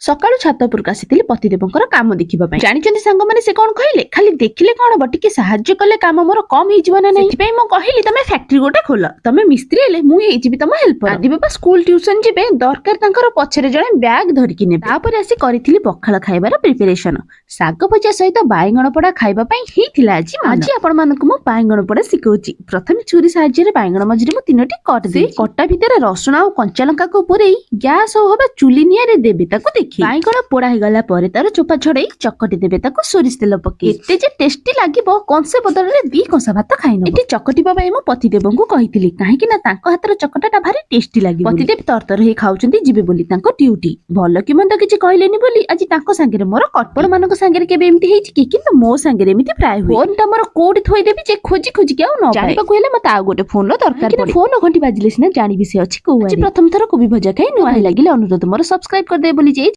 सकाळु छात उपरକୁ ଆସିଥିଲି ପତିଦେବଙ୍କର କାମ ଦେଖିବା ପାଇଁ। ଜାଣିଛନ୍ତି ସାଙ୍ଗମାନେ ସେ କଣ କହିଲେ? ଖାଲି ଦେଖିଲେ କଣ ହବ, ଟିକେ ସାହାଯ୍ୟ କଲେ କାମ ମୋର କମ ହେଇଯିବ ନା ନାହିଁ। ସେଥିପାଇଁ ମୁଁ କହିଲି ତମେ ଫ୍ୟାକ୍ଟ୍ରି ଗୋଟେ ଖୋଲ, ତମେ ମିସ୍ତ୍ରୀ ହେଲେ ମୁଁ ହେଇଯିବି ତମ ହେଲ୍ପର। ଆଦି ବାବା ସ୍କୁଲ ଟ୍ୟୁସନ ଯିବେ, ଦରକାର ତାଙ୍କର ପଛରେ ଜଣେ ବ୍ୟାଗ ଧରିକି ନେବେ। ତାପରେ ଆସି କରିଥିଲି ପଖାଳ ଖାଇବାର ପ୍ରିପାରେସନ। ଶାଗ ଭଜା ସହିତ ବାଇଗଣ ପୋଡା ଖାଇବା ପାଇଁ ହେଇଥିଲା ଆଜି। ଆଜି ଆପଣମାନଙ୍କୁ ମୁଁ ବାଇଗଣ ପୋଡା ଶିଖଉଛି। ପ୍ରଥମେ ଛୁରୀ ସାହାଯ୍ୟରେ ବାଇଗଣ ମଝିରେ ମୁଁ 3ଟି କଟ ଦେଇ କଟା ଭିତରେ ରସୁଣ ଆଉ କଞ୍ଚା ଲଙ୍କାକୁ ପୁରେଇ ଗ୍ୟାସ ହଉ ହବା ଚୁଲି ନିଆଁରେ ଦେବେ ତାକୁ ଦେଖି। ବାଇଗଣ ପୋଡା ହେଇଗଲା ପରେ ତାର ଚୋପା ଛଡେଇ ଚକଟି ଦେବେ ତାକୁ ସୋରିଷ ତେଲ ପକେଇ। ଏତେ ଯେ ଟେଷ୍ଟି ଲାଗିବ, କଂସେ ବଦଳରେ 2 କଂସା ଭାତ ଖାଇନବ। ଏଠି ଚକଟିବା ପାଇଁ ମୁଁ ପତିଦେବଙ୍କୁ କହିଥିଲି, କାହିଁକି ନା ତାଙ୍କ ହାତର ଚକଟାଟା ଭାରି ଟେଷ୍ଟି ଲାଗିବ। ପତିଦେବ ତରତର ହେଇ ଖାଉଛନ୍ତି ଯିବେ ବୋଲି ତାଙ୍କ ଡ୍ୟୁଟି। ଭଲ କି ମନ୍ଦ କିଛି କହିଲେନି ବୋଲି ଆଜି ତାଙ୍କ ସାଙ୍ଗରେ ମୋର କଟପଡ ମାନଙ୍କ ସାଙ୍ଗରେ କେବେ ଏମିତି ହେଇଛି କି? କିନ୍ତୁ ମୋ ସାଙ୍ଗରେ ଏମିତି ପ୍ରାୟ ହୁଏ। ଫୋନ ଟା ମୋର କୋଉଠି ଥୋଇଦେବି ଯେ ଖୋଜି ଖୋଜିକି ଆଉ ନ ପାଏ। ଜାଣିବାକୁ ହେଲେ ମତେ ଆଉ ଗୋଟେ ଫୋନର ଦରକାର ପଡେ। ଫୋନ ଘଣ୍ଟି ବାଜିଲେ ସିନା ଜାଣିବି ସେ ଅଛି କୋଉ। ଆଜି ପ୍ରଥମ ଥର କୋବି ଭଜା ଖାଇ ନୂଆ ଲାଗିଲେ ଅନୁରୋଧ ମୋର ସବସ୍କ୍ରାଇବ କରିଦେବେ ବୋଲି